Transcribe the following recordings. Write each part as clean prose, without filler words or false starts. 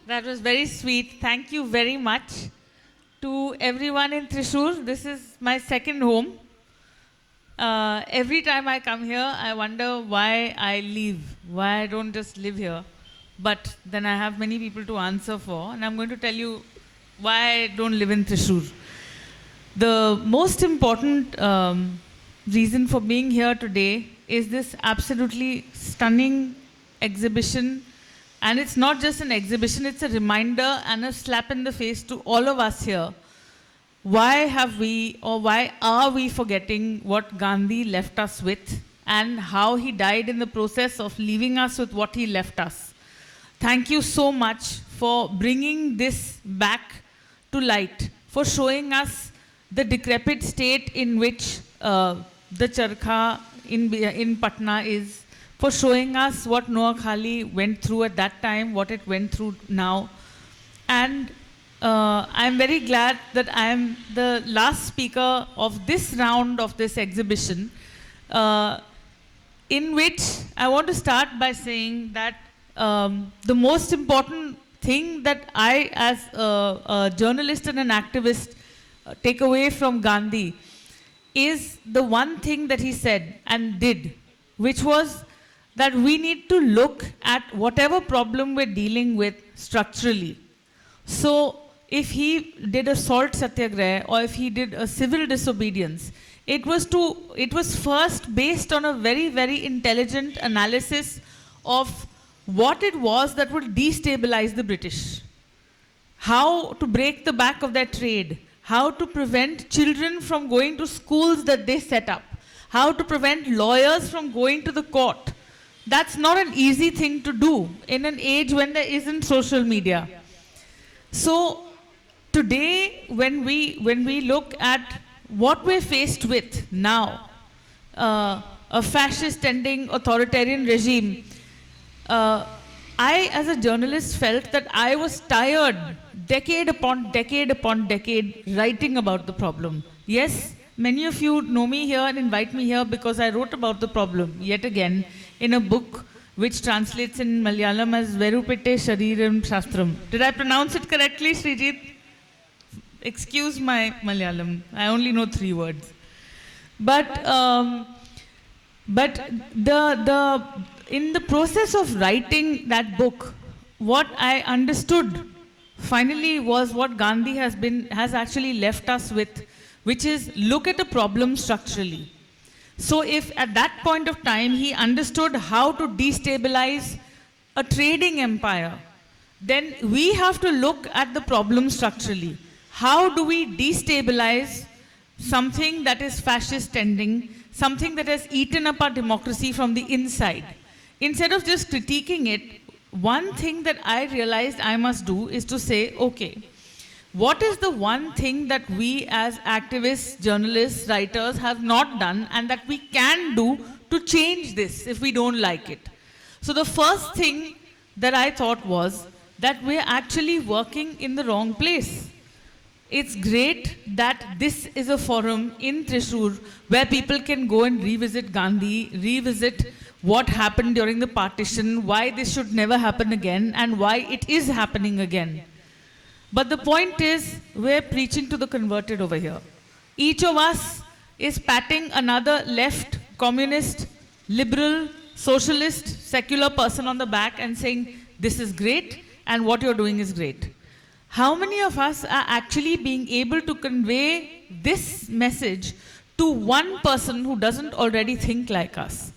That was very sweet. Thank you very much to everyone in Thrissur. This is my second home. Every time I come here, I wonder why I leave, why I don't just live here. But then I have many people to answer for, and I'm going to tell you why I don't live in Thrissur. The most important reason for being here today is this absolutely stunning exhibition. And it's not just an exhibition, it's a reminder and a slap in the face to all of us here. Why have we, or why are we forgetting what Gandhi left us with and how he died in the process of leaving us with what he left us? Thank you so much for bringing this back to light, for showing us the decrepit state in which the Charkha in Patna is, for showing us what Noakhali went through at that time, what it went through now. And I'm very glad that I am the last speaker of this round of this exhibition, in which I want to start by saying that the most important thing that I, as a journalist and an activist, take away from Gandhi is the one thing that he said and did, which was that we need to look at whatever problem we're dealing with structurally. So if he did a salt satyagraha or if he did a civil disobedience, it was first based on a very, very intelligent analysis of what it was that would destabilize the British, how to break the back of their trade, how to prevent children from going to schools that they set up, how to prevent lawyers from going to the court. That's not an easy thing to do in an age when there isn't social media. So today, when we look at what we're faced with now, a fascist-ending authoritarian regime, I, as a journalist, felt that I was tired, decade upon decade, writing about the problem. Yes, many of you know me here and invite me here because I wrote about the problem, yet again, in a book which translates in Malayalam as Verupette Shariram Shastram. Did I pronounce it correctly, Srijit? Excuse my Malayalam. I only know 3 words. But in the process of writing that book, what I understood finally was what Gandhi has actually left us with, which is look at the problem structurally. So if at that point of time he understood how to destabilize a trading empire, then we have to look at the problem structurally. How do we destabilize something that is fascist ending, something that has eaten up our democracy from the inside? Instead of just critiquing it, one thing that I realized I must do is to say, okay, what is the one thing that we as activists, journalists, writers have not done and that we can do to change this if we don't like it? So the first thing that I thought was that we're actually working in the wrong place. It's great that this is a forum in Thrissur where people can go and revisit Gandhi, revisit what happened during the partition, why this should never happen again, and why it is happening again. But the point is, we're preaching to the converted over here. Each of us is patting another left, communist, liberal, socialist, secular person on the back and saying, this is great, and what you're doing is great. How many of us are actually being able to convey this message to one person who doesn't already think like us?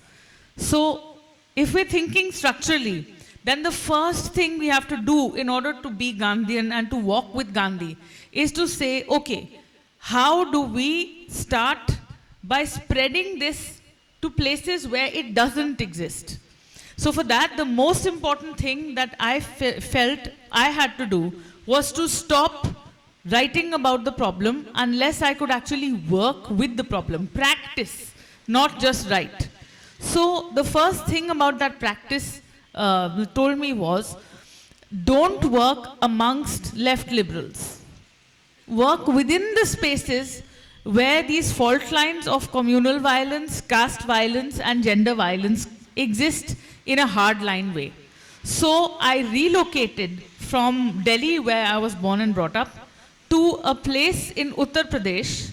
So, if we're thinking structurally, then the first thing we have to do in order to be Gandhian and to walk with Gandhi is to say, okay, how do we start by spreading this to places where it doesn't exist? So for that, the most important thing that I felt I had to do was to stop writing about the problem unless I could actually work with the problem, practice, not just write. So the first thing about that practice told me was, don't work amongst left liberals. Work within the spaces where these fault lines of communal violence, caste violence, and gender violence exist in a hardline way. So I relocated from Delhi, where I was born and brought up, to a place in Uttar Pradesh,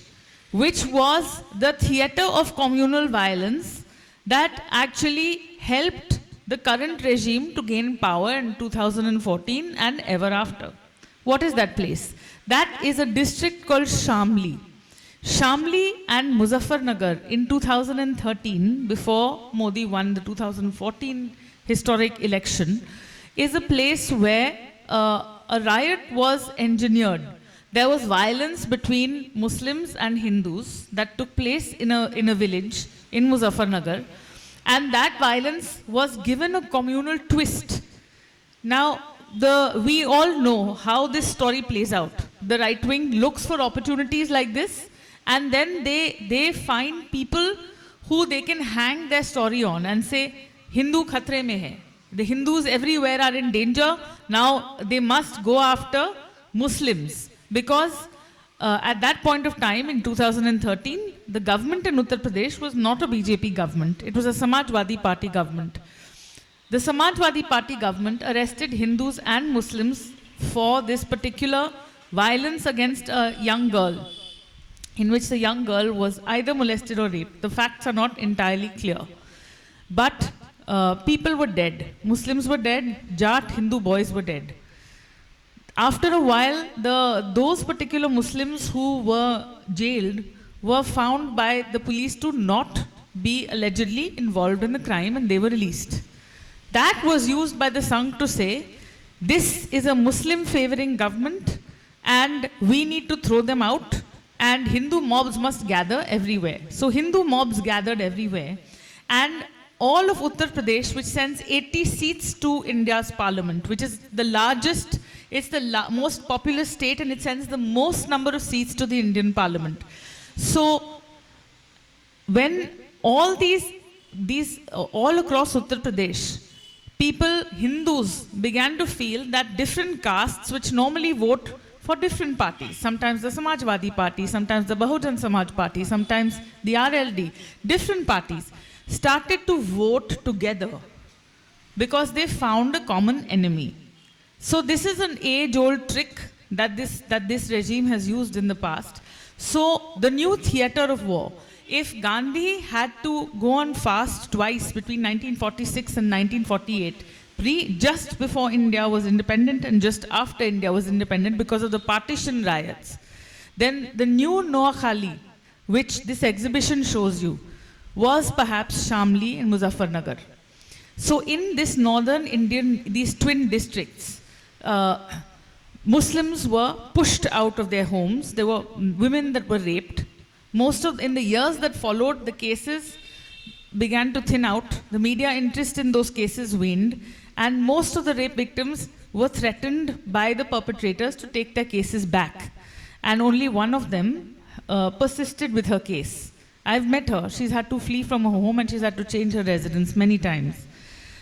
which was the theater of communal violence that actually helped the current regime to gain power in 2014 and ever after. What is that place? That is a district called Shamli. Shamli and Muzaffarnagar in 2013, before Modi won the 2014 historic election, is a place where a riot was engineered. There was violence between Muslims and Hindus that took place in a village in Muzaffarnagar, and that violence was given a communal twist. Now, we all know how this story plays out. The right wing looks for opportunities like this, and then they find people who they can hang their story on and say, Hindu khatre mein hai. The Hindus everywhere are in danger. Now they must go after Muslims. Because at that point of time, in 2013, the government in Uttar Pradesh was not a BJP government. It was a Samajwadi Party government. The Samajwadi Party government arrested Hindus and Muslims for this particular violence against a young girl, in which the young girl was either molested or raped. The facts are not entirely clear. But people were dead. Muslims were dead. Jat Hindu boys were dead. After a while, those particular Muslims who were jailed were found by the police to not be allegedly involved in the crime, and they were released. That was used by the Sangh to say, this is a Muslim favoring government and we need to throw them out, and Hindu mobs must gather everywhere. So Hindu mobs gathered everywhere, and all of Uttar Pradesh, which sends 80 seats to India's parliament, which is the largest, it's the most populous state, and it sends the most number of seats to the Indian parliament. So when all all across Uttar Pradesh, people, Hindus, began to feel that different castes, which normally vote for different parties, sometimes the Samajwadi Party, sometimes the Bahujan Samaj Party, sometimes the RLD, different parties, started to vote together because they found a common enemy. So this is an age-old trick that this regime has used in the past. So the new theater of war, if Gandhi had to go on fast twice between 1946 and 1948, just before India was independent and just after India was independent because of the partition riots, then the new Noakhali, which this exhibition shows you, was perhaps Shamli and Muzaffarnagar. So in this northern Indian, these twin districts, Muslims were pushed out of their homes. There were women that were raped. In the years that followed, the cases began to thin out. The media interest in those cases waned, and most of the rape victims were threatened by the perpetrators to take their cases back. And only one of them persisted with her case. I've met her. She's had to flee from her home and she's had to change her residence many times.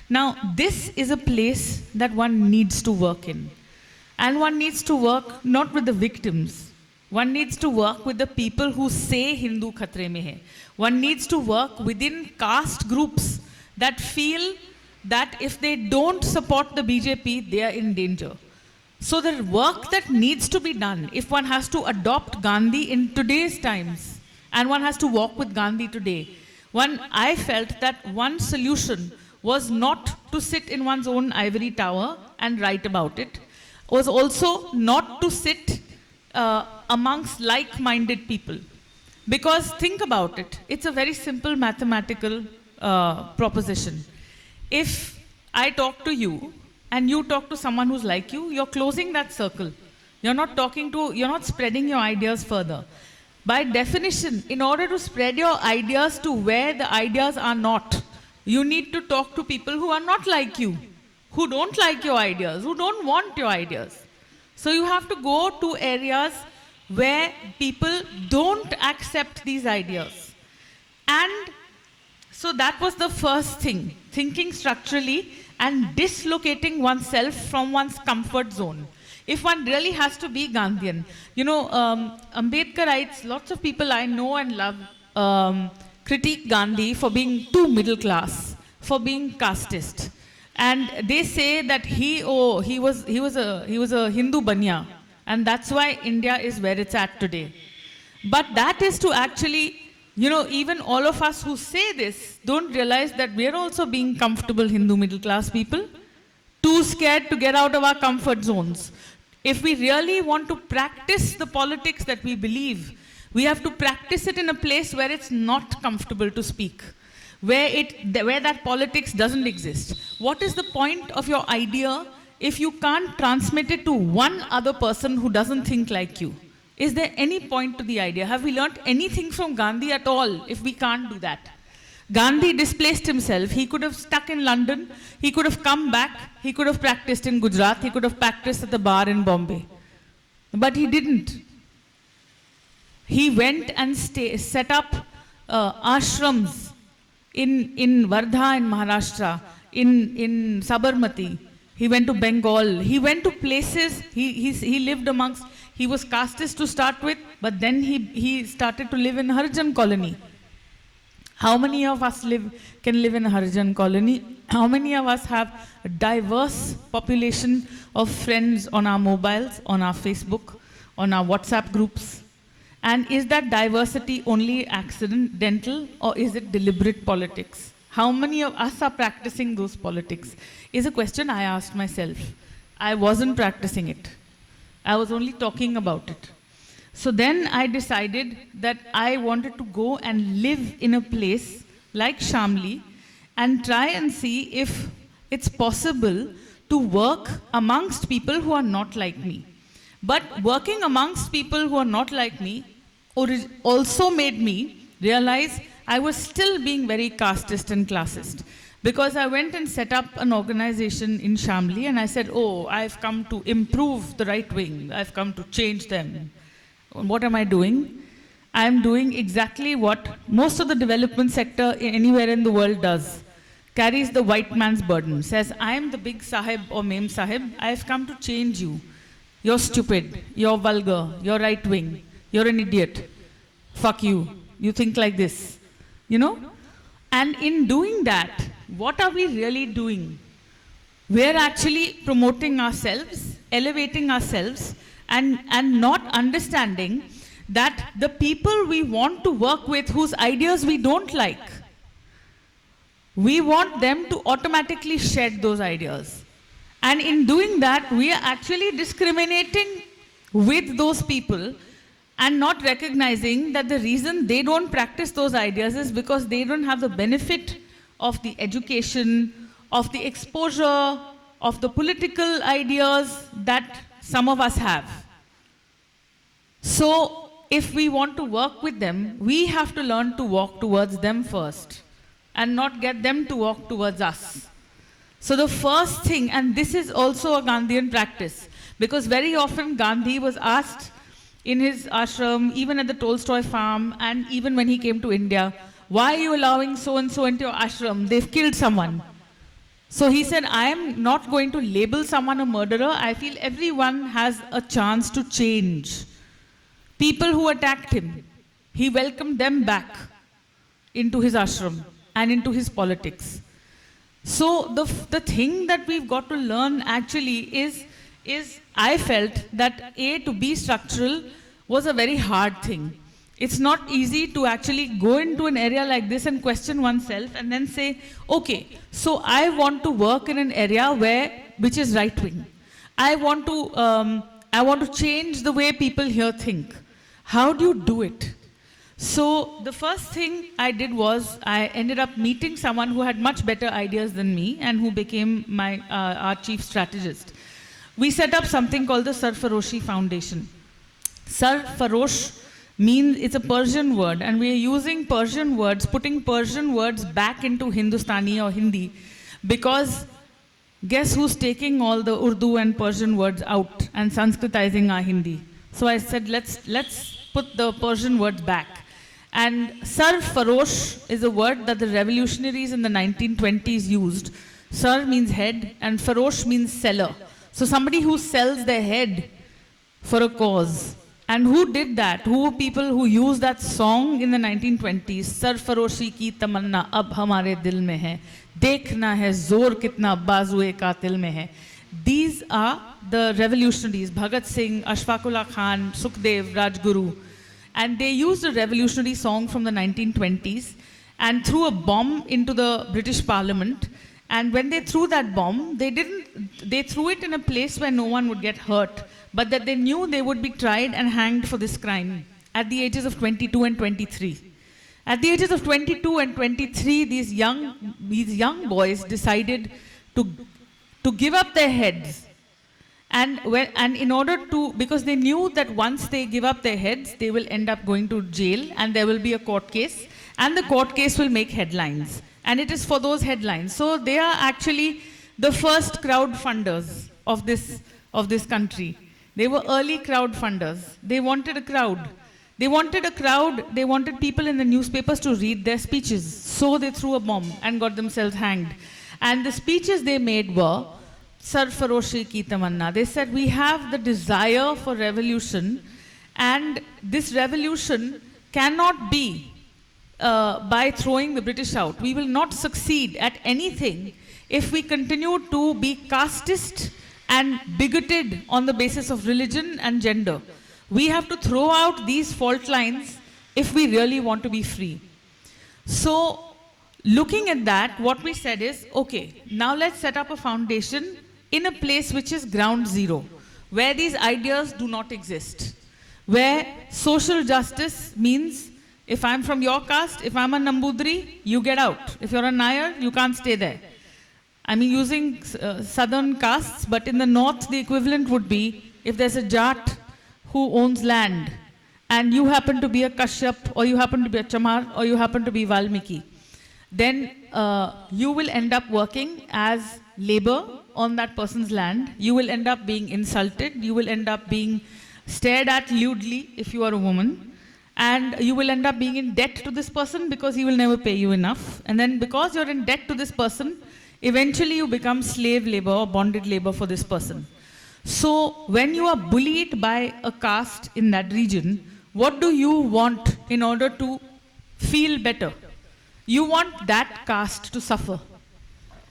Now, this is a place that one needs to work in. And one needs to work not with the victims. One needs to work with the people who say Hindu khatre mein hai. One needs to work within caste groups that feel that if they don't support the BJP, they are in danger. So the work that needs to be done, if one has to adopt Gandhi in today's times, and one has to walk with Gandhi today, I felt that one solution was not to sit in one's own ivory tower and write about it, was also not to sit amongst like-minded people. Because think about it, it's a very simple mathematical proposition. If I talk to you and you talk to someone who's like you, you're closing that circle. You're not spreading your ideas further. By definition, in order to spread your ideas to where the ideas are not, you need to talk to people who are not like you, who don't like your ideas, who don't want your ideas. So you have to go to areas where people don't accept these ideas. And so that was the first thing, thinking structurally and dislocating oneself from one's comfort zone. If one really has to be Gandhian, Ambedkarites, lots of people I know and love critique Gandhi for being too middle class, for being casteist. And they say that he was a Hindu banya, and that's why India is where it's at today. But that is to actually, even all of us who say this don't realize that we're also being comfortable Hindu middle class people, too scared to get out of our comfort zones. If we really want to practice the politics that we believe, we have to practice it in a place where it's not comfortable to speak, where that politics doesn't exist. What is the point of your idea if you can't transmit it to one other person who doesn't think like you? Is there any point to the idea? Have we learnt anything from Gandhi at all if we can't do that? Gandhi displaced himself. He could have stuck in London. He could have come back. He could have practiced in Gujarat. He could have practiced at the bar in Bombay. But he didn't. He went and set up ashrams in Wardha in Maharashtra, in Sabarmati. He went to Bengal. He went to places. He lived amongst. He was casteist to start with, but then he started to live in Harijan colony. How many of us can live in a Harijan colony? How many of us have a diverse population of friends on our mobiles, on our Facebook, on our WhatsApp groups? And is that diversity only accidental, or is it deliberate politics? How many of us are practicing those politics? Is a question I asked myself. I wasn't practicing it. I was only talking about it. So then I decided that I wanted to go and live in a place like Shamli and try and see if it's possible to work amongst people who are not like me. But working amongst people who are not like me also made me realize I was still being very casteist and classist. Because I went and set up an organization in Shamli and I said, oh, I've come to improve the right wing. I've come to change them. What am I doing? I'm doing exactly what most of the development sector anywhere in the world does. Carries the white man's burden. Says, I am the big sahib or mem sahib. I've come to change you. You're stupid. You're vulgar. You're right wing. You're an idiot. Fuck you. You think like this. And in doing that, what are we really doing? We're actually promoting ourselves, elevating ourselves, and not understanding that the people we want to work with whose ideas we don't like, we want them to automatically shed those ideas. And in doing that, we are actually discriminating with those people and not recognizing that the reason they don't practice those ideas is because they don't have the benefit of the education, of the exposure, of the political ideas that some of us have. So, if we want to work with them, we have to learn to walk towards them first and not get them to walk towards us. So the first thing, and this is also a Gandhian practice, because very often Gandhi was asked in his ashram, even at the Tolstoy farm, and even when he came to India, why are you allowing so-and-so into your ashram? They've killed someone. So he said, I am not going to label someone a murderer. I feel everyone has a chance to change. People who attacked him, he welcomed them back into his ashram and into his politics. So the thing that we've got to learn actually is I felt that to be structural was a very hard thing. It's not easy to actually go into an area like this and question oneself and then say, okay, so I want to work in an area which is right wing. I want to change the way people here think. How do you do it? So the first thing I did was I ended up meeting someone who had much better ideas than me and who became our chief strategist. We set up something called the Sarfaroshi Foundation. Sarfarosh means, it's a Persian word, and we are using Persian words, putting Persian words back into Hindustani or Hindi, because guess who's taking all the Urdu and Persian words out and Sanskritizing our Hindi? So I said, let's put the Persian words back. And Sarfarosh is a word that the revolutionaries in the 1920s used. Sar means head and Farosh means seller. So somebody who sells their head for a cause. And who did that? Who were people who used that song in the 1920s? सरफरोशी की तमन्ना अब हमारे दिल में है, देखना है जोर कितना बाजुए कातिल में है. These are the revolutionaries, Bhagat Singh, Ashfaqullah Khan, Sukhdev, Rajguru. And they used a revolutionary song from the 1920s and threw a bomb into the British Parliament. And when they threw that bomb, they threw it in a place where no one would get hurt, but that they knew they would be tried and hanged for this crime at the ages of 22 and 23. At the ages of 22 and 23, these young boys decided to give up their heads. And in order to, because they knew that once they give up their heads, they will end up going to jail and there will be a court case, and the court case will make headlines. And it is for those headlines. So they are actually the first crowd funders of this country. They were early crowd funders. They wanted a crowd. They wanted people in the newspapers to read their speeches. So they threw a bomb and got themselves hanged. And the speeches they made were, Sarfaroshi ki tamanna. They said, we have the desire for revolution, and this revolution cannot be by throwing the British out. We will not succeed at anything if we continue to be casteist and bigoted on the basis of religion and gender. We have to throw out these fault lines if we really want to be free. So, looking at that, what we said is, okay, now let's set up a foundation in a place which is ground zero, where these ideas do not exist, where social justice means, if I'm from your caste, if I'm a Nambudri, you get out. If you're a Nair, you can't stay there. I mean, using southern castes, but in the north, the equivalent would be, if there's a Jat who owns land, and you happen to be a Kashyap, or you happen to be a Chamar, or you happen to be Valmiki, then you will end up working as labor on that person's land. You will end up being insulted. You will end up being stared at lewdly if you are a woman. And you will end up being in debt to this person because he will never pay you enough. And then because you're in debt to this person, eventually you become slave labor or bonded labor for this person. So when you are bullied by a caste in that region, what do you want in order to feel better? You want that caste to suffer.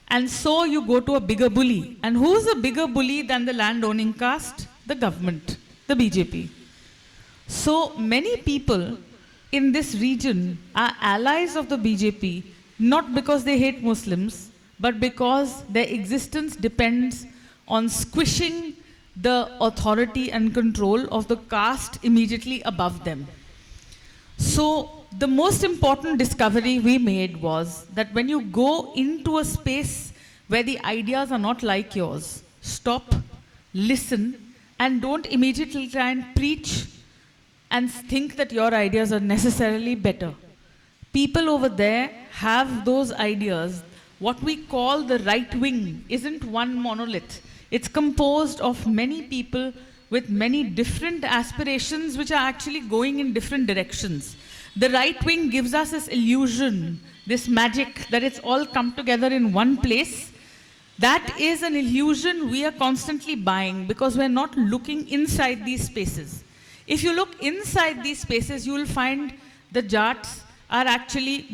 And so you go to a bigger bully. And who's a bigger bully than the land-owning caste? The government, the BJP. So many people in this region are allies of the BJP, not because they hate Muslims, but because their existence depends on squishing the authority and control of the caste immediately above them. So the most important discovery we made was that when you go into a space where the ideas are not like yours, stop, listen, and don't immediately try and preach and think that your ideas are necessarily better. People over there have those ideas. What we call the right wing isn't one monolith. It's composed of many people with many different aspirations which are actually going in different directions. The right wing gives us this illusion, this magic, that it's all come together in one place. That is an illusion we are constantly buying because we're not looking inside these spaces. If you look inside these spaces, you will find the Jats are actually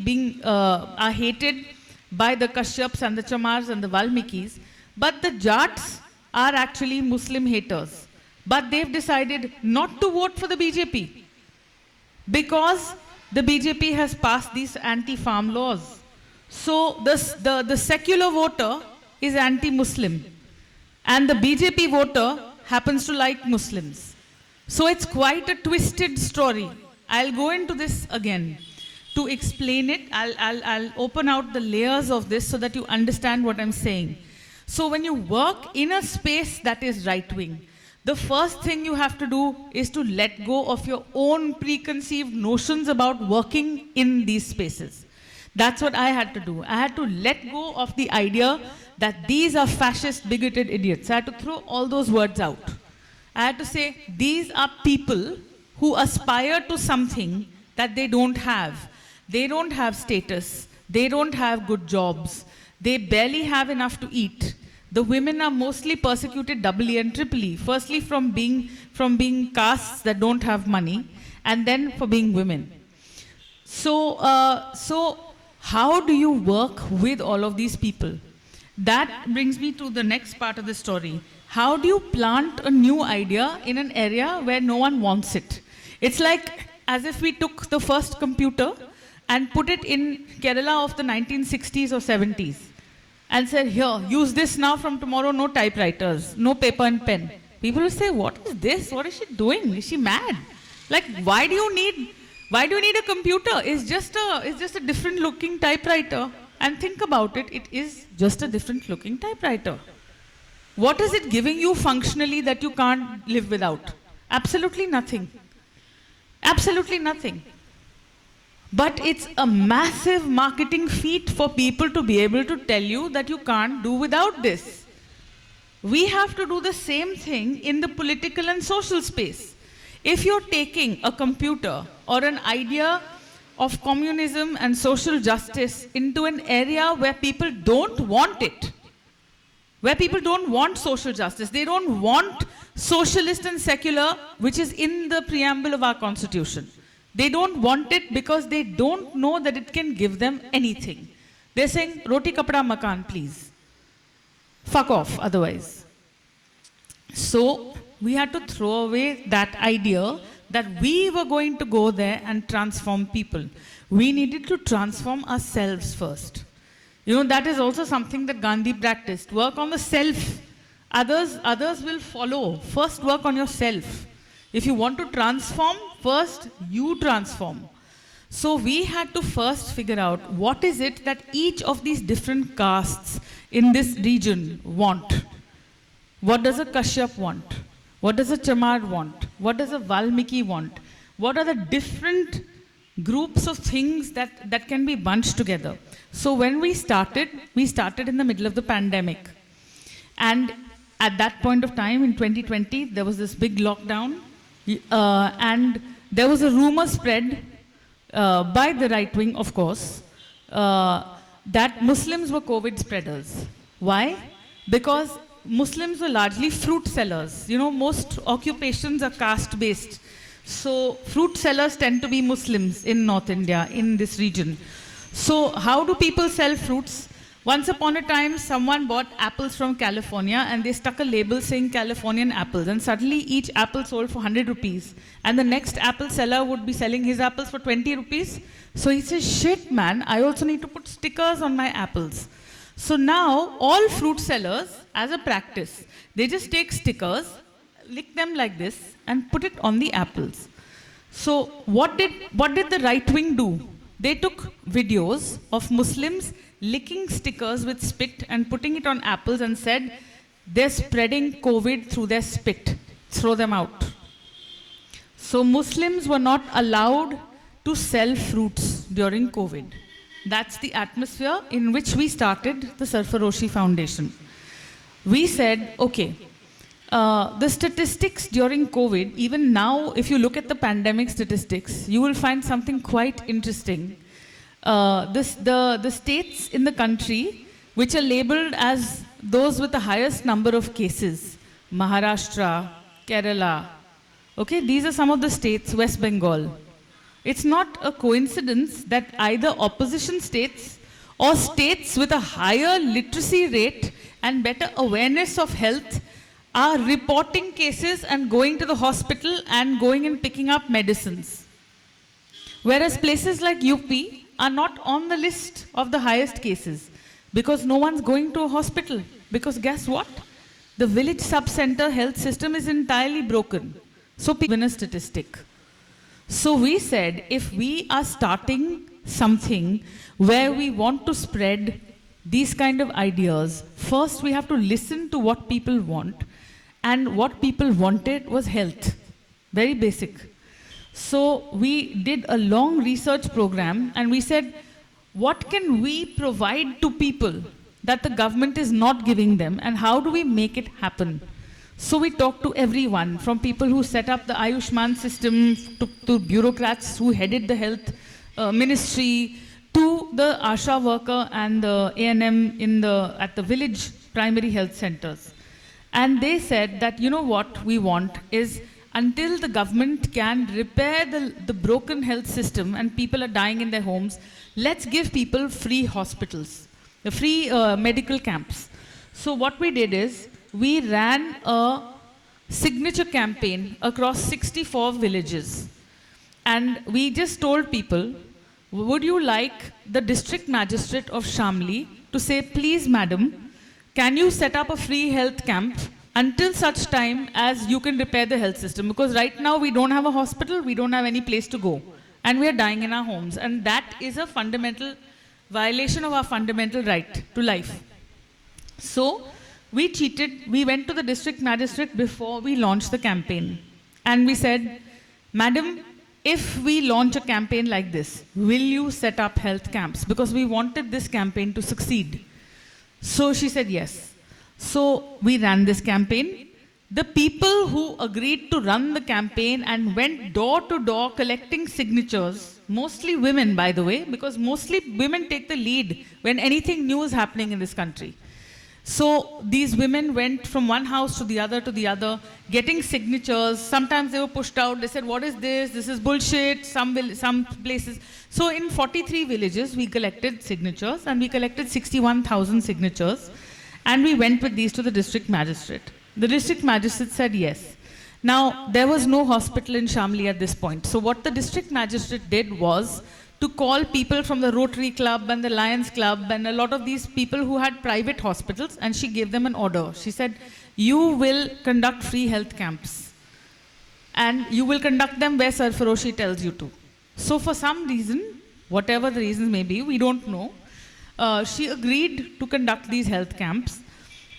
are hated by the Kashyaps and the Chamars and the Valmikis, but the Jats are actually Muslim haters. But they've decided not to vote for the BJP because the BJP has passed these anti-farm laws. So the secular voter is anti-Muslim and the BJP voter happens to like Muslims. So it's quite a twisted story. I'll go into this again. To explain it, I'll open out the layers of this so that you understand what I'm saying. So when you work in a space that is right-wing, the first thing you have to do is to let go of your own preconceived notions about working in these spaces. That's what I had to do. I had to let go of the idea that these are fascist, bigoted idiots. I had to throw all those words out. I had to say, these are people who aspire to something that they don't have. They don't have status. They don't have good jobs. They barely have enough to eat. The women are mostly persecuted doubly and triply. Firstly, from being castes that don't have money, and then for being women. So how do you work with all of these people? That brings me to the next part of the story. How do you plant a new idea in an area where no one wants it? It's like as if we took the first computer and put it in Kerala of the 1960s or 70s and said, here, use this now, from tomorrow, no typewriters, no paper and pen. People will say, what is this? What is she doing? Is she mad? Like, why do you need a computer? It's just a different looking typewriter. And think about it, it is just a different looking typewriter. What is it giving you functionally that you can't live without? Absolutely nothing. Absolutely nothing. But it's a massive marketing feat for people to be able to tell you that you can't do without this. We have to do the same thing in the political and social space. If you're taking a computer or an idea of communism and social justice into an area where people don't want it, where people don't want social justice, they don't want socialist and secular, which is in the preamble of our constitution. They don't want it because they don't know that it can give them anything. They're saying, roti kapda makan, please. Fuck off, otherwise. So, we had to throw away that idea that we were going to go there and transform people. We needed to transform ourselves first. You know, that is also something that Gandhi practiced. Work on the self. Others will follow. First, work on yourself. If you want to transform, first you transform. So we had to first figure out what is it that each of these different castes in this region want. What does a Kashyap want? What does a Chamar want? What does a Valmiki want? What are the different groups of things that can be bunched together? So when we started in the middle of the pandemic. And at that point of time, in 2020, there was this big lockdown. And there was a rumor spread by the right wing, of course, that Muslims were COVID spreaders. Why? Because Muslims were largely fruit sellers. You know, most occupations are caste-based. So fruit sellers tend to be Muslims in North India, in this region. So how do people sell fruits? Once upon a time, someone bought apples from California and they stuck a label saying Californian apples. And suddenly each apple sold for 100 rupees. And the next apple seller would be selling his apples for 20 rupees. So he says, shit man, I also need to put stickers on my apples. So now all fruit sellers, as a practice, they just take stickers, lick them like this and put it on the apples. So what did the right wing do? They took videos of Muslims licking stickers with spit and putting it on apples and said, they're spreading COVID through their spit. Throw them out. So Muslims were not allowed to sell fruits during COVID. That's the atmosphere in which we started the Sarfaroshi Foundation. We said, okay, the statistics during COVID, even now, if you look at the pandemic statistics, you will find something quite interesting. The states in the country which are labeled as those with the highest number of cases, Maharashtra, Kerala, okay, these are some of the states, West Bengal. It's not a coincidence that either opposition states or states with a higher literacy rate and better awareness of health are reporting cases and going to the hospital and going and picking up medicines. Whereas places like UP are not on the list of the highest cases because no one's going to a hospital. Because guess what? The village sub-center health system is entirely broken. So people a statistic. So we said, if we are starting something where we want to spread these kind of ideas, first we have to listen to what people want. And what people wanted was health. Very basic. So we did a long research program and we said, what can we provide to people that the government is not giving them and how do we make it happen? So we talked to everyone, from people who set up the Ayushman system, to bureaucrats who headed the health ministry, to the ASHA worker and the A&M at the village primary health centers. And they said that, you know what we want is, until the government can repair the broken health system and people are dying in their homes, let's give people free hospitals, free medical camps. So what we did is, we ran a signature campaign across 64 villages. And we just told people, would you like the district magistrate of Shamli to say, please madam, can you set up a free health camp until such time as you can repair the health system? Because right now we don't have a hospital, we don't have any place to go. And we are dying in our homes. And that is a fundamental violation of our fundamental right to life. So we went to the district magistrate before we launched the campaign. And we said, madam, if we launch a campaign like this, will you set up health camps? Because we wanted this campaign to succeed. So she said yes. So we ran this campaign. The people who agreed to run the campaign and went door to door collecting signatures, mostly women by the way, because mostly women take the lead when anything new is happening in this country. So these women went from one house to the other, getting signatures. Sometimes they were pushed out. They said, what is this? This is bullshit. Some places. So in 43 villages, we collected signatures, and we collected 61,000 signatures. And we went with these to the district magistrate. The district magistrate said yes. Now, there was no hospital in Shamli at this point. So what the district magistrate did was to call people from the Rotary Club and the Lions Club and a lot of these people who had private hospitals, and she gave them an order. She said, you will conduct free health camps and you will conduct them where Sarfaroshi tells you to. So for some reason, whatever the reasons may be, we don't know, she agreed to conduct these health camps.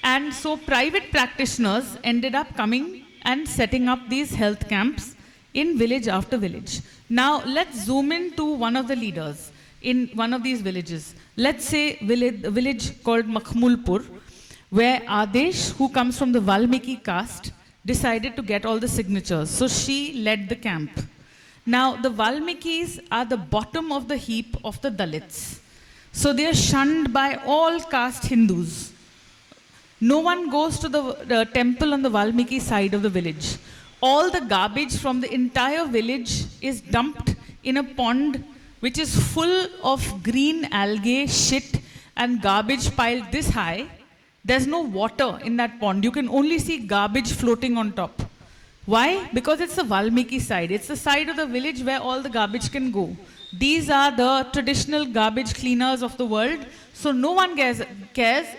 And so private practitioners ended up coming and setting up these health camps in village after village. Now, let's zoom in to one of the leaders in one of these villages. Let's say a village called Makhmulpur, where Adesh, who comes from the Valmiki caste, decided to get all the signatures. So she led the camp. Now, the Valmikis are the bottom of the heap of the Dalits. So they are shunned by all caste Hindus. No one goes to the temple on the Valmiki side of the village. All the garbage from the entire village is dumped in a pond which is full of green algae, shit, and garbage piled this high. There's no water in that pond. You can only see garbage floating on top. Why? Because it's the Valmiki side. It's the side of the village where all the garbage can go. These are the traditional garbage cleaners of the world. So no one cares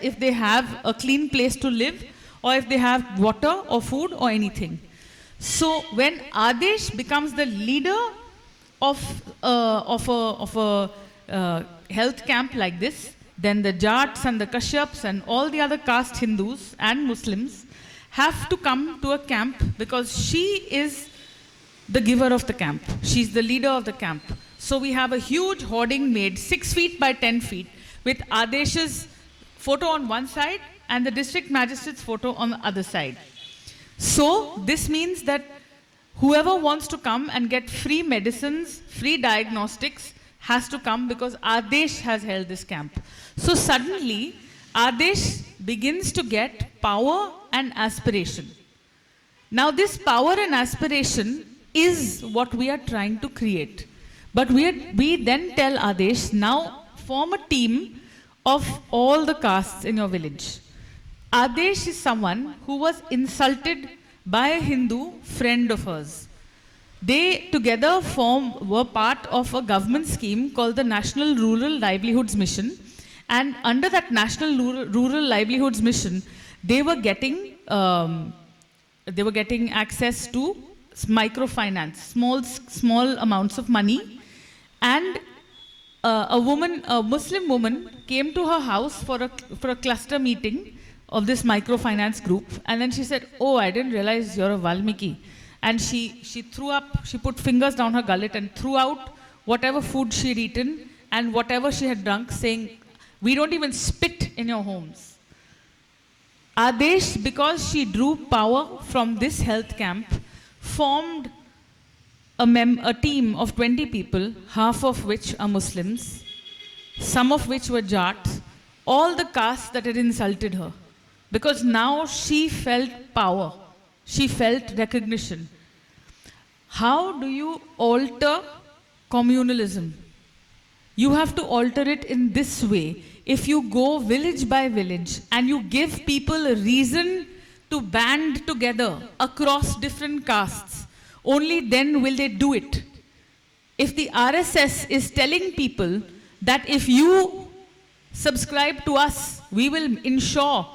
if they have a clean place to live or if they have water or food or anything. So when Adesh becomes the leader of a health camp like this, then the Jats and the Kashyaps and all the other caste Hindus and Muslims have to come to a camp because she is the giver of the camp. She's the leader of the camp. So we have a huge hoarding made 6 feet by 10 feet with Adesh's photo on one side and the district magistrate's photo on the other side. So this means that whoever wants to come and get free medicines, free diagnostics, has to come because Adesh has held this camp. So suddenly, Adesh begins to get power and aspiration. Now this power and aspiration is what we are trying to create. But we then tell Adesh, now form a team of all the castes in your village. Adesh is someone who was insulted by a Hindu friend of hers. They together were part of a government scheme called the National Rural Livelihoods Mission. And under that National Rural Livelihoods Mission, they were getting access to microfinance, small amounts of money. And a Muslim woman came to her house for a cluster meeting of this microfinance group, and then she said, oh, I didn't realize you're a Valmiki. And she put fingers down her gullet and threw out whatever food she'd eaten and whatever she had drunk, saying, we don't even spit in your homes. Adesh, because she drew power from this health camp, formed a team of 20 people, half of which are Muslims, some of which were Jats, all the castes that had insulted her. because now she felt power. She felt recognition. How do you alter communalism? You have to alter it in this way. If you go village by village and you give people a reason to band together across different castes, only then will they do it. If the RSS is telling people that if you subscribe to us, we will ensure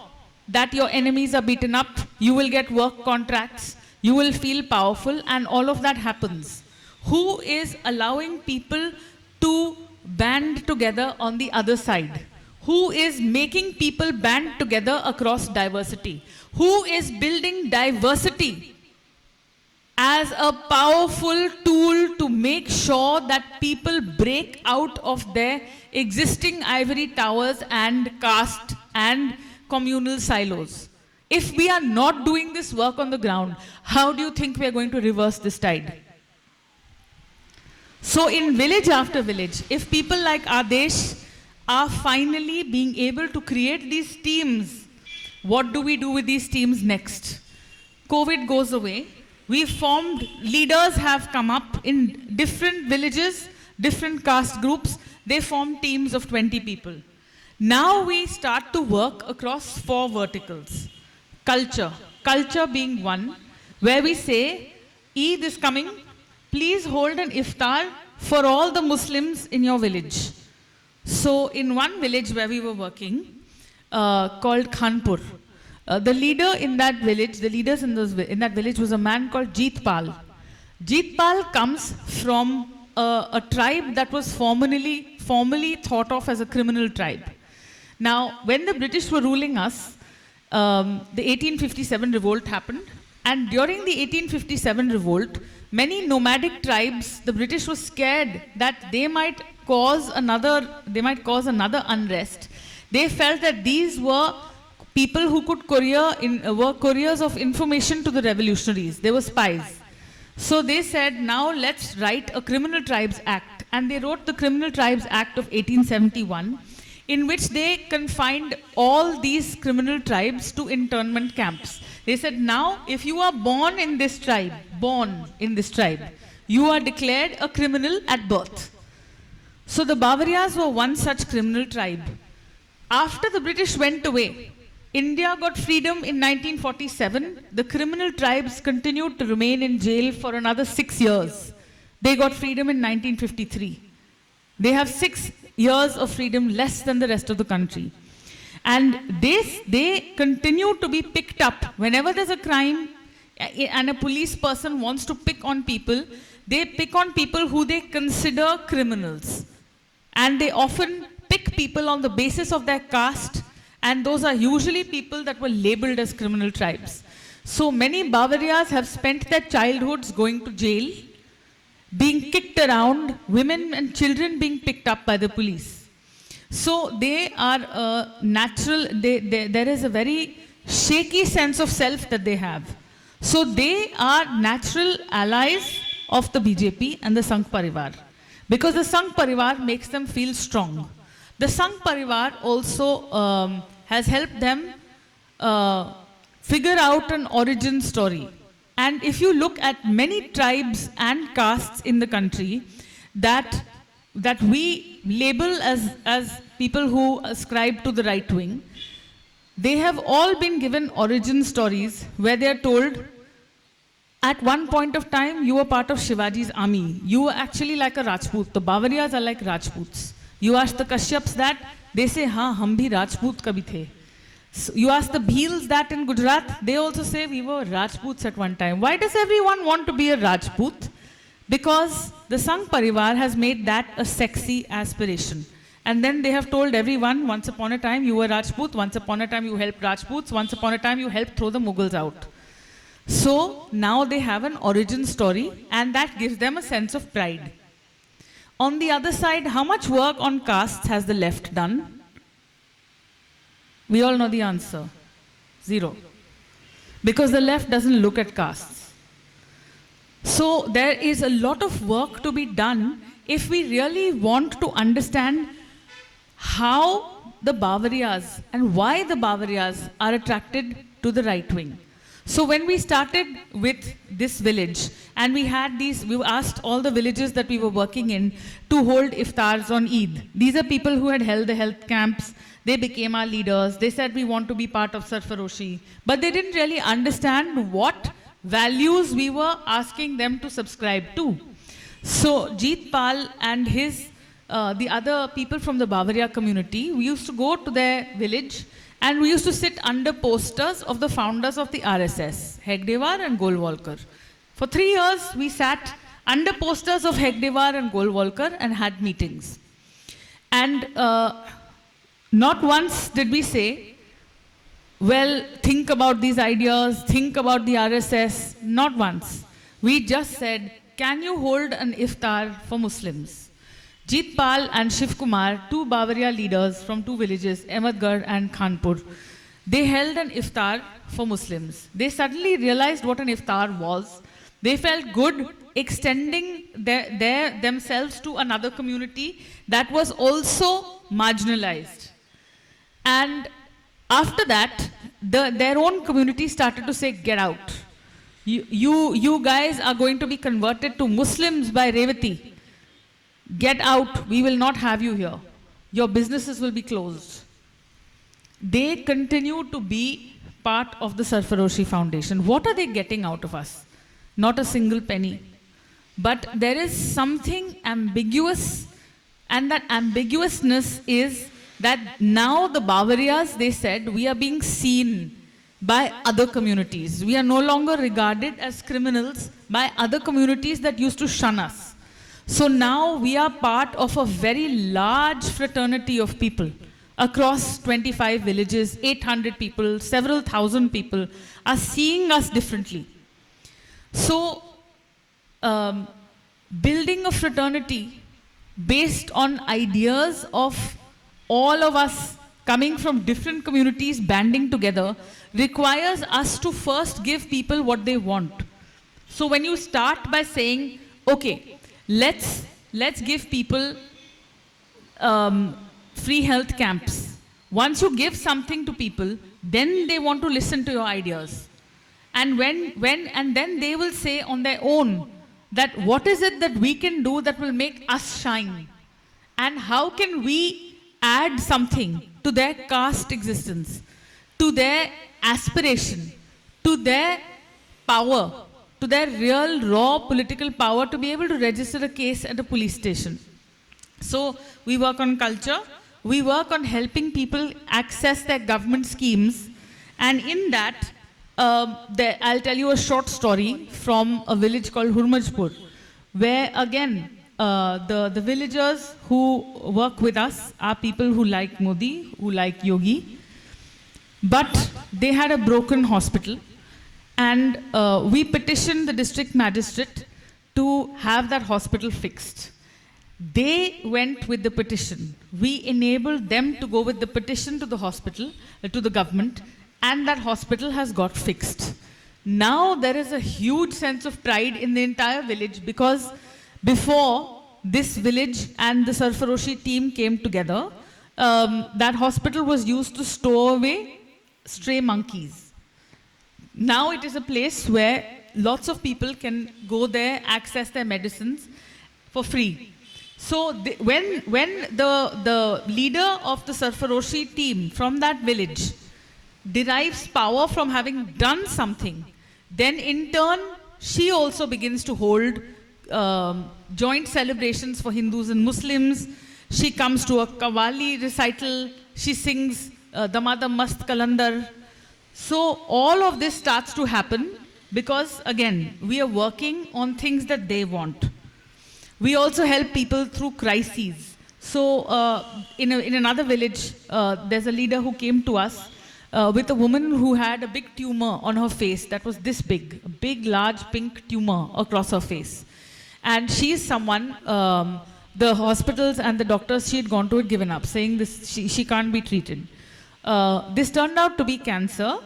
that your enemies are beaten up, you will get work contracts, you will feel powerful, and all of that happens. Who is allowing people to band together on the other side? Who is making people band together across diversity? Who is building diversity as a powerful tool to make sure that people break out of their existing ivory towers and caste and communal silos? If we are not doing this work on the ground, how do you think we are going to reverse this tide? So in village after village, if people like Adesh are finally being able to create these teams, what do we do with these teams next? COVID goes away. We formed, leaders have come up in different villages, different caste groups. They form teams of 20 people. Now we start to work across 4 verticals. Culture being one, where we say, Eid is coming, please hold an iftar for all the Muslims in your village. So in one village where we were working, called Khanpur, the leader in that village, the leaders in that village was a man called Jeet Pal. Jeet Pal comes from a tribe that was formerly thought of as a criminal tribe. Now, when the British were ruling us, the 1857 revolt happened, and during the 1857 revolt, many nomadic tribes, the British were scared that they might cause another unrest. They felt that these were people who could were couriers of information to the revolutionaries. They were spies. So they said, now let's write a Criminal Tribes Act. And they wrote the Criminal Tribes Act of 1871, in which they confined all these criminal tribes to internment camps. They said, now, if you are born in this tribe, you are declared a criminal at birth. So the Bavarias were one such criminal tribe. After the British went away, India got freedom in 1947. The criminal tribes continued to remain in jail for another 6 years. They got freedom in 1953. They have 6 years of freedom, less than the rest of the country. And they continue to be picked up. Whenever there's a crime and a police person wants to pick on people, they pick on people who they consider criminals. And they often pick people on the basis of their caste, and those are usually people that were labeled as criminal tribes. So many Bavarias have spent their childhoods going to jail, being kicked around, women and children being picked up by the police. So they are there is a very shaky sense of self that they have. So they are natural allies of the BJP and the Sangh Parivar, because the Sangh Parivar makes them feel strong. The Sangh Parivar also has helped them figure out an origin story. And if you look at many tribes and castes in the country that we label as people who ascribe to the right wing, they have all been given origin stories where they are told, at one point of time, you were part of Shivaji's army. You were actually like a Rajput. The Bavarias are like Rajputs. You ask the Kashyaps that, they say, हाँ, हम भी Rajput कभी थे. So you ask the Bhils that in Gujarat, they also say we were Rajputs at one time. Why does everyone want to be a Rajput? Because the Sangh Parivar has made that a sexy aspiration. And then they have told everyone, once upon a time you were Rajput, once upon a time you helped Rajputs, once upon a time you helped throw the Mughals out. So now they have an origin story, and that gives them a sense of pride. On the other side, how much work on castes has the left done? We all know the answer. 0. Because the left doesn't look at castes. So there is a lot of work to be done if we really want to understand how the Bavarias and why the Bavarias are attracted to the right wing. So when we started with this village and we asked all the villages that we were working in to hold iftars on Eid. These are people who had held the health camps. They became our leaders. They said we want to be part of Sarfaroshi. But they didn't really understand what values we were asking them to subscribe to. So Jeet Pal and the other people from the Bavaria community, we used to go to their village and we used to sit under posters of the founders of the RSS, Hegdewar and Golwalkar. For 3 years, we sat under posters of Hegdewar and Golwalkar and had meetings. And not once did we say, well, think about these ideas, think about the RSS. Not once. We just said, can you hold an iftar for Muslims? Jeet Pal and Shiv Kumar, 2 Bavaria leaders from 2 villages, Ahmedgarh and Khanpur, they held an iftar for Muslims. They suddenly realized what an iftar was. They felt good extending themselves to another community that was also marginalized. And after that, their own community started to say, get out. You guys are going to be converted to Muslims by Revati. Get out, we will not have you here. Your businesses will be closed. They continue to be part of the Sarfaroshi Foundation. What are they getting out of us? Not a single penny. But there is something ambiguous, and that ambiguousness is that now the Bavarias, they said, we are being seen by other communities. We are no longer regarded as criminals by other communities that used to shun us. So now we are part of a very large fraternity of people across 25 villages, 800 people, several thousand people are seeing us differently. So building a fraternity based on ideas of all of us coming from different communities banding together requires us to first give people what they want. So when you start by saying, okay, let's give people free health camps. Once you give something to people, then they want to listen to your ideas. And then they will say on their own that what is it that we can do that will make us shine? And how can we add something to their caste existence, to their aspiration, to their power, to their real raw political power to be able to register a case at a police station. So we work on culture, we work on helping people access their government schemes, and in that, I'll tell you a short story from a village called Hurmajpur, where again, the villagers who work with us are people who like Modi, who like Yogi, but they had a broken hospital. And we petitioned the district magistrate to have that hospital fixed. They went with the petition. We enabled them to go with the petition to the hospital, to the government, and that hospital has got fixed. Now there is a huge sense of pride in the entire village because before this village and the Sarfaroshi team came together, that hospital was used to store away stray monkeys. Now it is a place where lots of people can go there, access their medicines for free. So when the leader of the Sarfaroshi team from that village derives power from having done something, then in turn she also begins to hold joint celebrations for Hindus and Muslims. She comes to a Qawwali recital, she sings Damada Mast Kalandar. So all of this starts to happen because, again, we are working on things that they want. We also help people through crises. So in another village, there's a leader who came to us with a woman who had a big tumor on her face that was this big, a big, large pink tumor across her face. And she is someone, the hospitals and the doctors she had gone to had given up, saying this, she can't be treated. This turned out to be cancer,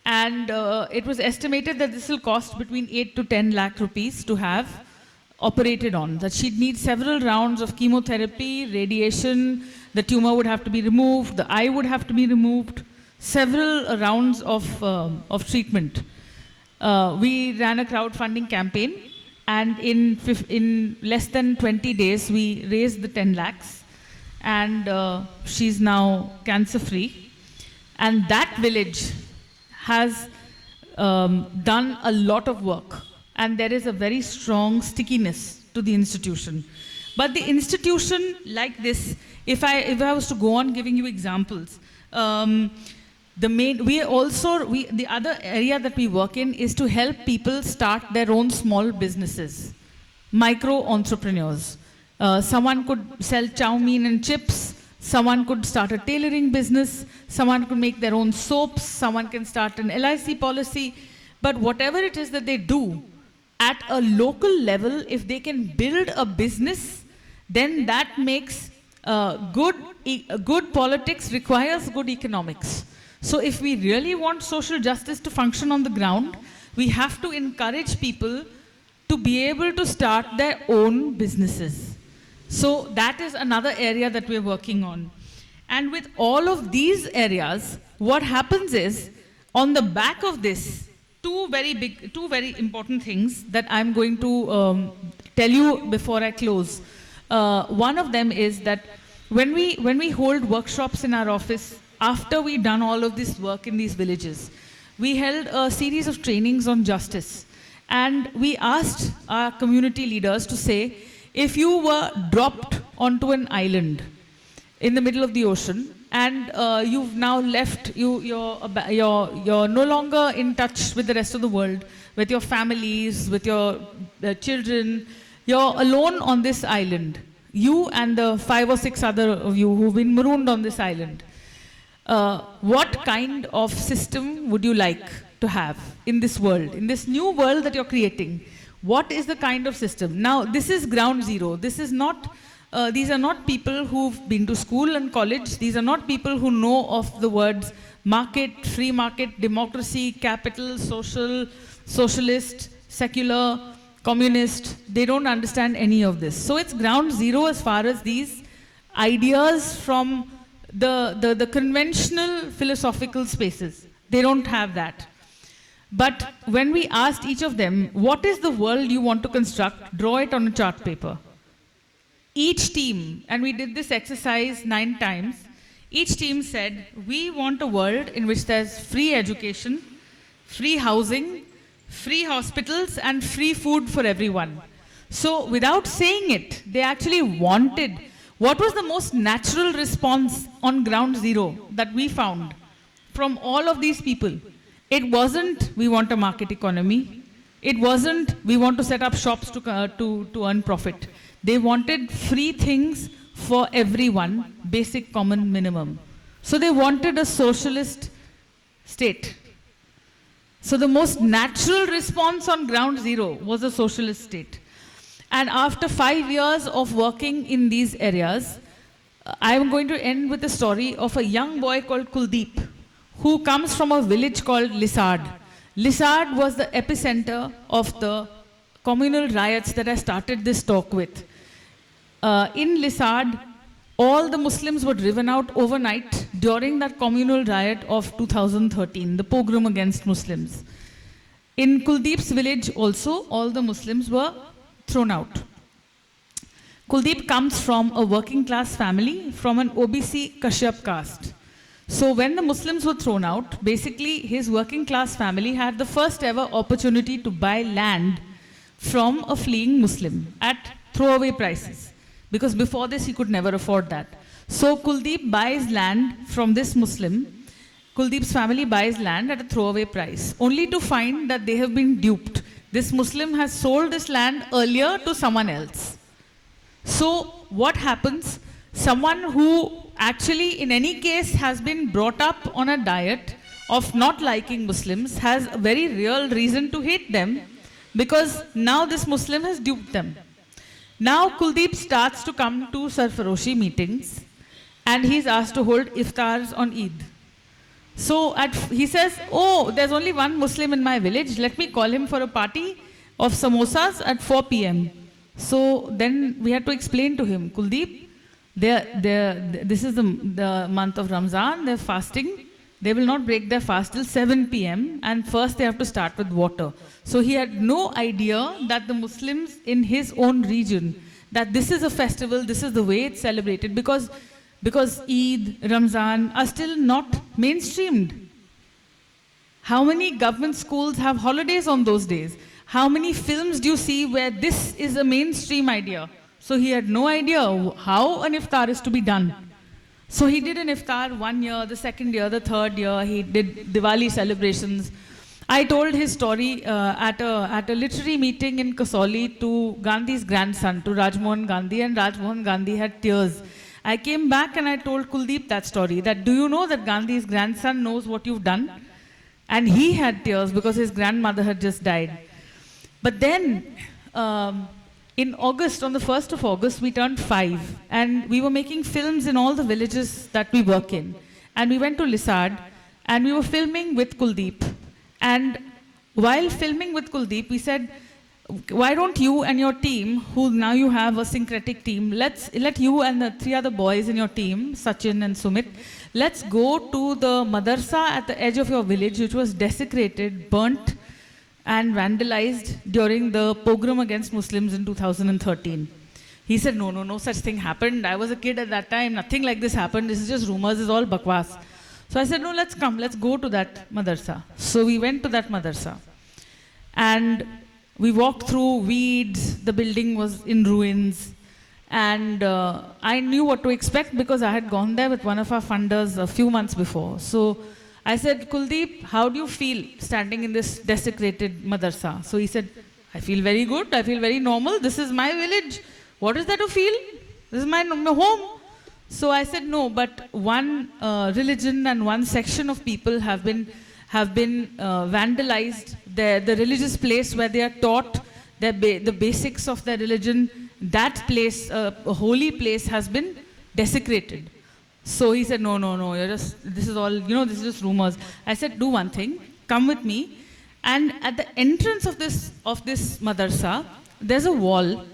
and it was estimated that this will cost between 8 to 10 lakh rupees to have operated on, that she'd need several rounds of chemotherapy, radiation, the tumor would have to be removed, the eye would have to be removed, several rounds of treatment. We ran a crowdfunding campaign, and in less than 20 days, we raised the 10 lakhs, and she's now cancer-free. And that village has done a lot of work, and there is a very strong stickiness to the institution. But the institution like this, if I was to go on giving you examples, the other area that we work in is to help people start their own small businesses, micro entrepreneurs. Someone could sell chow mein and chips. Someone could start a tailoring business. Someone could make their own soaps. Someone can start an LIC policy. But whatever it is that they do, at a local level, if they can build a business, then that makes good politics requires good economics. So if we really want social justice to function on the ground, we have to encourage people to be able to start their own businesses. So that is another area that we're working on. And with all of these areas, what happens is, on the back of this, two very important things that I'm going to tell you before I close. One of them is that when we hold workshops in our office, after we've done all of this work in these villages, we held a series of trainings on justice. And we asked our community leaders to say, if you were dropped onto an island in the middle of the ocean, and you've now left, you're no longer in touch with the rest of the world, with your families, with your children, you're alone on this island, you and the 5 or 6 other of you who've been marooned on this island, what kind of system would you like to have in this world, in this new world that you're creating? What is the kind of system? Now, this is ground zero. This is not, these are not people who've been to school and college. These are not people who know of the words market, free market, democracy, capital, social, socialist, secular, communist. They don't understand any of this. So it's ground zero as far as these ideas from the conventional philosophical spaces. They don't have that. But when we asked each of them, what is the world you want to construct, draw it on a chart paper. Each team, and we did this exercise 9 times, each team said, we want a world in which there's free education, free housing, free hospitals, and free food for everyone. So without saying it, they actually wanted, what was the most natural response on ground zero that we found from all of these people? It wasn't, we want a market economy. It wasn't, we want to set up shops to earn profit. They wanted free things for everyone, basic common minimum. So they wanted a socialist state. So the most natural response on ground zero was a socialist state. And after 5 years of working in these areas, I am going to end with the story of a young boy called Kuldeep, who comes from a village called Lisard. Lisard was the epicenter of the communal riots that I started this talk with. In Lisard, all the Muslims were driven out overnight during that communal riot of 2013, the pogrom against Muslims. In Kuldeep's village also, all the Muslims were thrown out. Kuldeep comes from a working class family from an OBC Kashyap caste. So when the Muslims were thrown out, basically his working class family had the first ever opportunity to buy land from a fleeing Muslim at throwaway prices. Because before this he could never afford that. So Kuldeep buys land from this Muslim. Kuldeep's family buys land at a throwaway price, only to find that they have been duped. This Muslim has sold this land earlier to someone else. So what happens? Someone who actually in any case has been brought up on a diet of not liking Muslims has a very real reason to hate them, because now this Muslim has duped them. Now Kuldeep starts to come to Sarfaroshi meetings and he's asked to hold iftars on Eid. So he says, oh, there's only one Muslim in my village, let me call him for a party of samosas at 4 p.m. So then we had to explain to him, Kuldeep, this is the month of Ramzan, they're fasting. They will not break their fast till 7 p.m. and first they have to start with water. So he had no idea that the Muslims in his own region, that this is a festival, this is the way it's celebrated, because Eid, Ramzan are still not mainstreamed. How many government schools have holidays on those days? How many films do you see where this is a mainstream idea? So he had no idea how an iftar is to be done. So he did an iftar 1 year, the second year, the third year, he did Diwali celebrations. I told his story at a literary meeting in Kasauli to Gandhi's grandson, to Rajmohan Gandhi, and Rajmohan Gandhi had tears. I came back and I told Kuldeep that story, that do you know that Gandhi's grandson knows what you've done? And he had tears because his grandmother had just died. But then, in August, on the 1st of August, we turned 5. And we were making films in all the villages that we work in. And we went to Lisad, and we were filming with Kuldeep. And while filming with Kuldeep, we said, why don't you and your team, who now you have a syncretic team, let you and the 3 other boys in your team, Sachin and Sumit, let's go to the madarsa at the edge of your village, which was desecrated, burnt, and vandalized during the pogrom against Muslims in 2013. He said, no such thing happened. I was a kid at that time. Nothing like this happened. This is just rumors. It's all bakwas. So I said, no, let's come. Let's go to that madarsa. So we went to that madarsa. And we walked through weeds. The building was in ruins. And I knew what to expect because I had gone there with one of our funders a few months before. So I said, Kuldeep, how do you feel standing in this desecrated madarsa? So he said, I feel very good. I feel very normal. This is my village. What is there to feel? This is my home. So I said, no, but one religion and one section of people have been vandalized. The religious place where they are taught the basics of their religion, that place, a holy place, has been desecrated. So he said, no, this is all, this is just rumors. I said, do one thing, come with me. And at the entrance of this madarsa, there's a wall.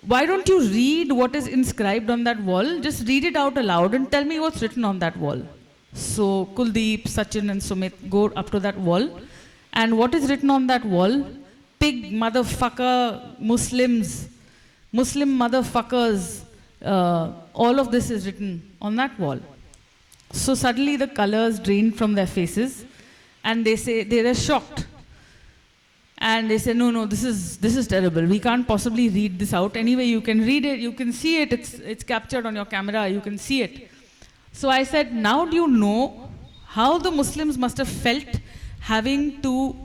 Why don't you read what is inscribed on that wall? Just read it out aloud and tell me what's written on that wall. So Kuldeep, Sachin and Sumit go up to that wall. And what is written on that wall? Pig, motherfucker, Muslims, Muslim motherfuckers. All of this is written on that wall. So suddenly the colors drained from their faces and they are shocked. And they say, no, this is terrible. We can't possibly read this out. Anyway, you can read it, you can see it, it's captured on your camera, you can see it. So I said, now do you know how the Muslims must have felt having to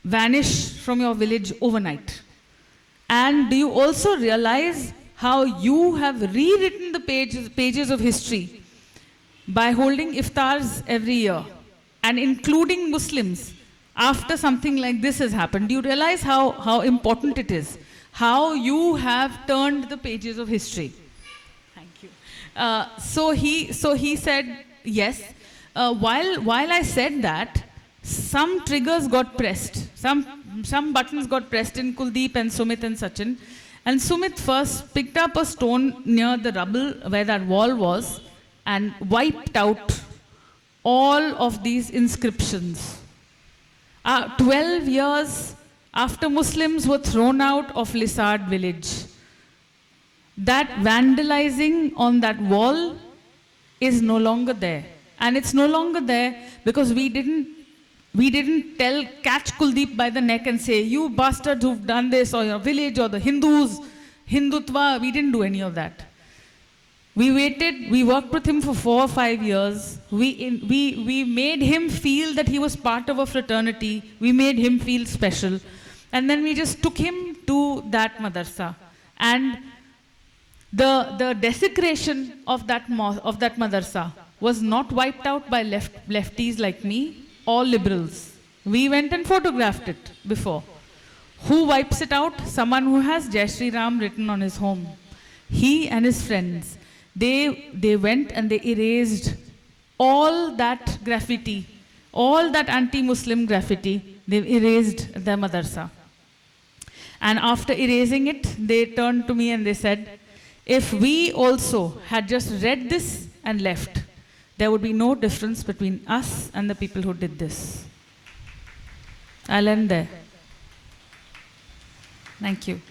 vanish from your village overnight? And do you also realize how you have rewritten the pages of history by holding iftars every year and including Muslims after something like this has happened? Do you realize how important it is? How you have turned the pages of history? Thank you. So he said, yes. While I said that, some triggers got pressed. Some buttons got pressed in Kuldeep and Sumit and Sachin. And Sumit first picked up a stone near the rubble where that wall was and wiped out all of these inscriptions. 12 years after Muslims were thrown out of Lisad village, that vandalizing on that wall is no longer there. And it's no longer there because we didn't catch Kuldeep by the neck and say, you bastards who've done this, or your village, or the Hindus, Hindutva. We didn't do any of that. We waited, we worked with him for 4 or 5 years. We made him feel that he was part of a fraternity. We made him feel special. And then we just took him to that madarsa. And the desecration of that madarsa was not wiped out by lefties like me, all liberals. We went and photographed it before. Who wipes it out? Someone who has Jai Shri Ram written on his home. He and his friends, they went and they erased all that graffiti, all that anti-Muslim graffiti. They erased the madarsa. And after erasing it, they turned to me and they said, if we also had just read this and left, there would be no difference between us and the people who did this. I'll end there. Thank you.